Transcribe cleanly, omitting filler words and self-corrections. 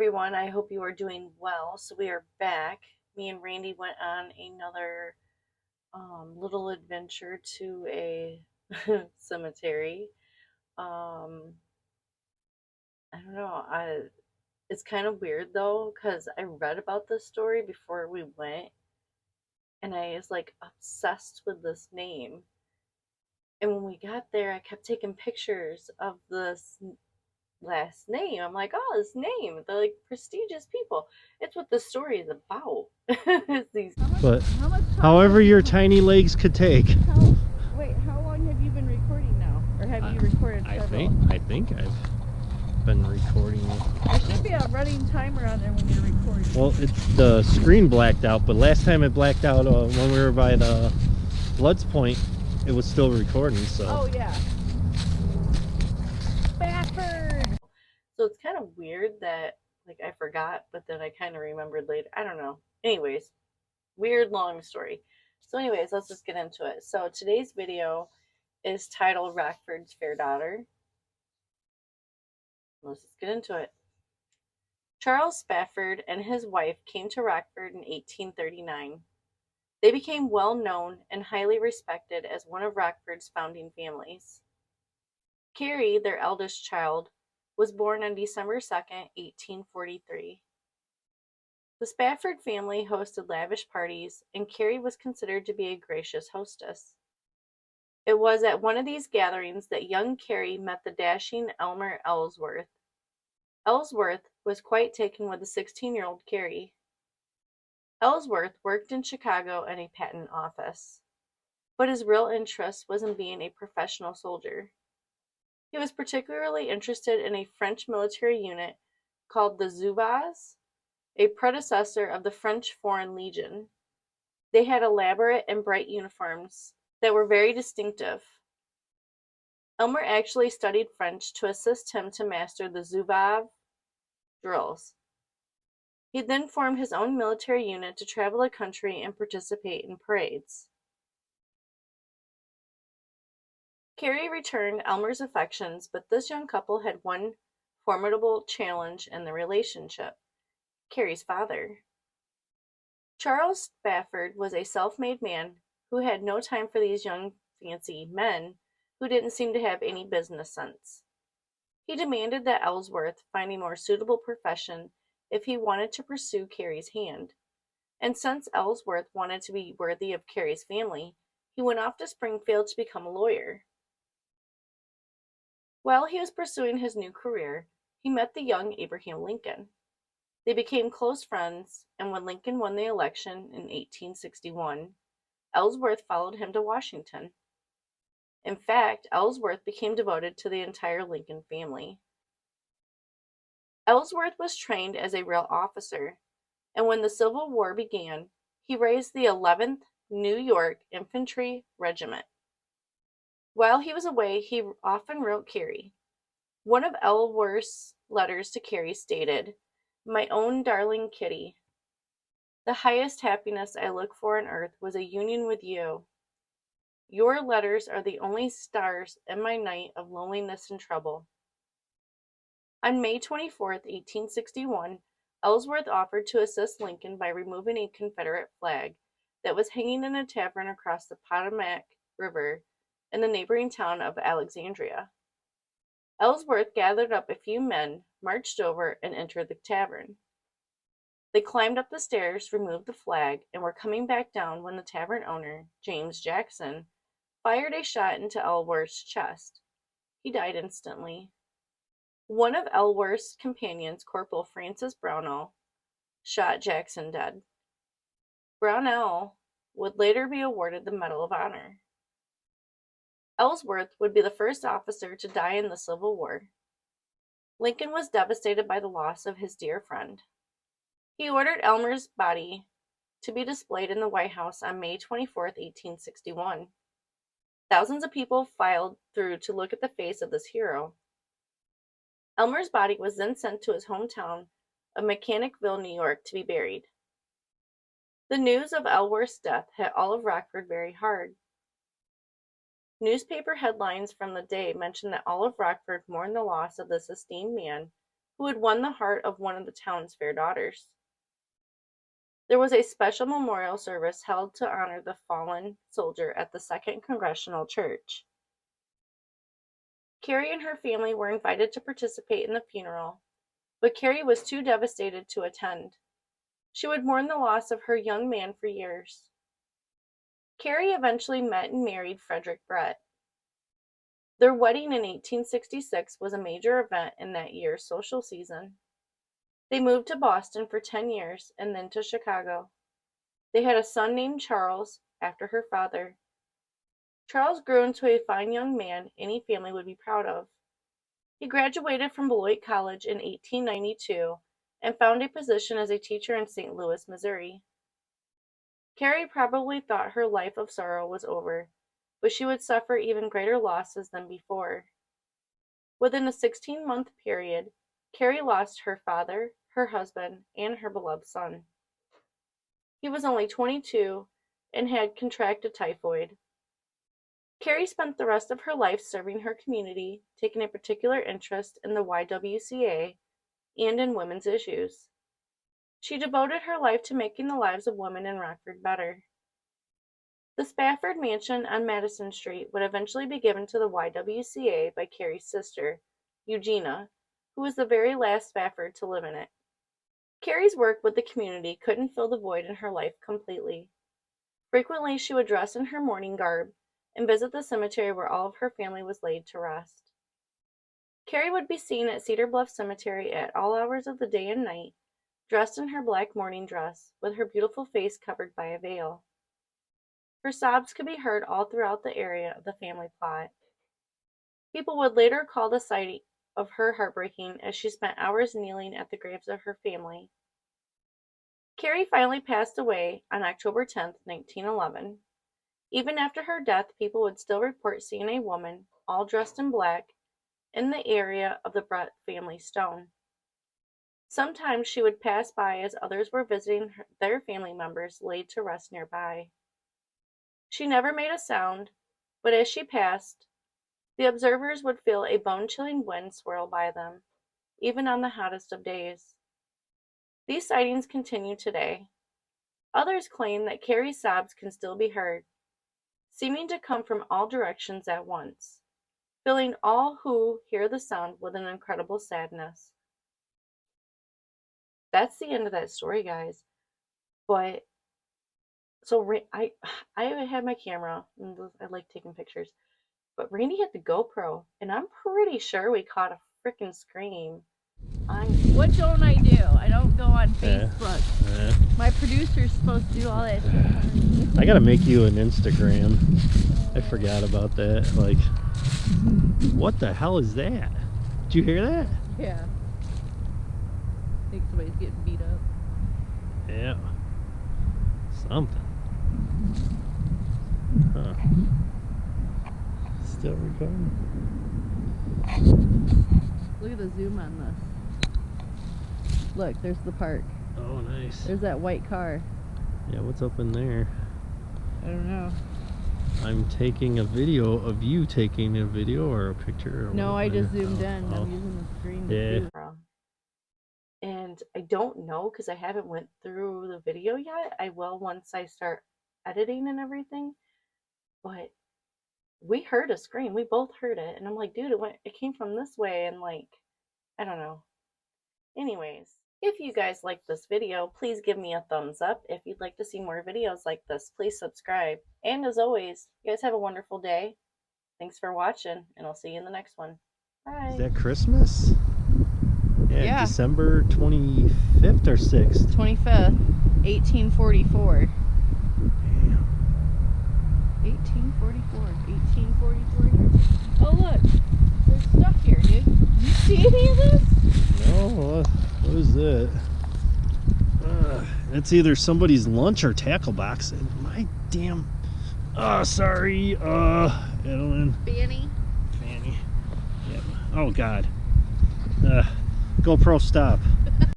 everyone, I hope you are doing well. So we are back. Me and Randy went on another little adventure to a cemetery. Um, I don't know. It's kind of weird though, because I read about this story before we went, and I was like obsessed with this name. And when we got there, I kept taking pictures of this last name. I'm like, oh, this name. They're like prestigious people. It's what the story is about. These. But however your tiny legs could take. Wait, how long have you been recording now? Or have you recorded several? I think I've been recording. There should be a running timer on there when you're recording. Well, the screen blacked out, but last time it blacked out when we were by the Bloodspoint, it was still recording, so. Oh, yeah. Spafford! So it's kind of weird that, like, I forgot, but then I kind of remembered later. I don't know. Anyways, weird long story. So anyways, let's just get into it. So today's video is titled Rockford's Fair Daughter. Let's just get into it. Charles Spafford and his wife came to Rockford in 1839. They became well known and highly respected as one of Rockford's founding families. Carrie, their eldest child, was born on December 2nd, 1843. The Spafford family hosted lavish parties, and Carrie was considered to be a gracious hostess. It was at one of these gatherings that young Carrie met the dashing Elmer Ellsworth. Ellsworth was quite taken with the 16-year-old Carrie. Ellsworth worked in Chicago in a patent office, but his real interest was in being a professional soldier. He was particularly interested in a French military unit called the Zouaves, a predecessor of the French Foreign Legion. They had elaborate and bright uniforms that were very distinctive. Elmer actually studied French to assist him to master the Zouave drills. He then formed his own military unit to travel the country and participate in parades. Carrie returned Elmer's affections, but this young couple had one formidable challenge in the relationship: Carrie's father. Charles Spafford was a self-made man who had no time for these young fancy men who didn't seem to have any business sense. He demanded that Ellsworth find a more suitable profession if he wanted to pursue Carrie's hand, and since Ellsworth wanted to be worthy of Carrie's family, he went off to Springfield to become a lawyer. While he was pursuing his new career, he met the young Abraham Lincoln. They became close friends, and when Lincoln won the election in 1861, Ellsworth followed him to Washington. In fact, Ellsworth became devoted to the entire Lincoln family. Ellsworth was trained as a real officer, and when the Civil War began, he raised the 11th New York Infantry Regiment. While he was away, he often wrote Carrie. One of Ellsworth's letters to Carrie stated, "My own darling Kitty, the highest happiness I look for on earth was a union with you. Your letters are the only stars in my night of loneliness and trouble." On May 24th, 1861, Ellsworth offered to assist Lincoln by removing a Confederate flag that was hanging in a tavern across the Potomac River in the neighboring town of Alexandria. Ellsworth gathered up a few men, marched over, and entered the tavern. They climbed up the stairs, removed the flag, and were coming back down when the tavern owner, James Jackson, fired a shot into Ellsworth's chest. He died instantly. One of Ellsworth's companions, Corporal Francis Brownell, shot Jackson dead. Brownell would later be awarded the Medal of Honor. Ellsworth would be the first officer to die in the Civil War. Lincoln was devastated by the loss of his dear friend. He ordered Elmer's body to be displayed in the White House on May 24th, 1861. Thousands of people filed through to look at the face of this hero. Elmer's body was then sent to his hometown of Mechanicville, New York, to be buried. The news of Ellsworth's death hit all of Rockford very hard. Newspaper headlines from the day mentioned that all of Rockford mourned the loss of this esteemed man who had won the heart of one of the town's fair daughters. There was a special memorial service held to honor the fallen soldier at the 2nd Congressional Church. Carrie and her family were invited to participate in the funeral, but Carrie was too devastated to attend. She would mourn the loss of her young man for years. Carrie eventually met and married Frederick Brett. Their wedding in 1866 was a major event in that year's social season. They moved to Boston for 10 years and then to Chicago. They had a son named Charles, after her father. Charles grew into a fine young man any family would be proud of. He graduated from Beloit College in 1892 and found a position as a teacher in St. Louis, Missouri. Carrie probably thought her life of sorrow was over, but she would suffer even greater losses than before. Within a 16-month period, Carrie lost her father, her husband, and her beloved son. He was only 22 and had contracted typhoid. Carrie spent the rest of her life serving her community, taking a particular interest in the YWCA and in women's issues. She devoted her life to making the lives of women in Rockford better. The Spafford Mansion on Madison Street would eventually be given to the YWCA by Carrie's sister, Eugenia, who was the very last Spafford to live in it. Carrie's work with the community couldn't fill the void in her life completely. Frequently, she would dress in her mourning garb and visit the cemetery where all of her family was laid to rest. Carrie would be seen at Cedar Bluff Cemetery at all hours of the day and night, dressed in her black mourning dress, with her beautiful face covered by a veil. Her sobs could be heard all throughout the area of the family plot. People would later call the sight of her heartbreaking, as she spent hours kneeling at the graves of her family. Carrie finally passed away on October 10, 1911. Even after her death, people would still report seeing a woman, all dressed in black, in the area of the Brett family stone. Sometimes she would pass by as others were visiting their family members laid to rest nearby. She never made a sound, but as she passed, the observers would feel a bone-chilling wind swirl by them, even on the hottest of days. These sightings continue today. Others claim that Carrie's sobs can still be heard, seeming to come from all directions at once, filling all who hear the sound with an incredible sadness. That's the end of that story, guys. But so I had my camera, and I like taking pictures, but Randy had the GoPro, and I'm pretty sure we caught a freaking scream. What don't I do? I don't go on Facebook. My producer's supposed to do all that stuff. I gotta make you an Instagram. I forgot about that. Like, what the hell is that? Did you hear that? Yeah. I think somebody's getting beat up. Yeah. Something. Huh. Still recording? Look at the zoom on this. Look, there's the park. Oh, nice. There's that white car. Yeah, what's up in there? I don't know. I'm taking a video of you taking a video or a picture. Or No, I just zoomed in. Oh. I'm using the screen. Yeah. And I don't know, because I haven't went through the video yet. I will once I start editing and everything. But we heard a scream. We both heard it. And I'm like, dude, it came from this way. And like, I don't know. Anyways, if you guys like this video, please give me a thumbs up. If you'd like to see more videos like this, please subscribe. And as always, you guys have a wonderful day. Thanks for watching, and I'll see you in the next one. Bye. Is that Christmas? Yeah. December 25th or 6th? 25th, 1844. Damn. 1844. 1844 years. Oh, look. There's stuff here, dude. Did you see any of this? No, what is that? It's either somebody's lunch or tackle box. And my damn. Sorry. Edelyn. Fanny. Fanny. Yep. Oh, God. GoPro, stop.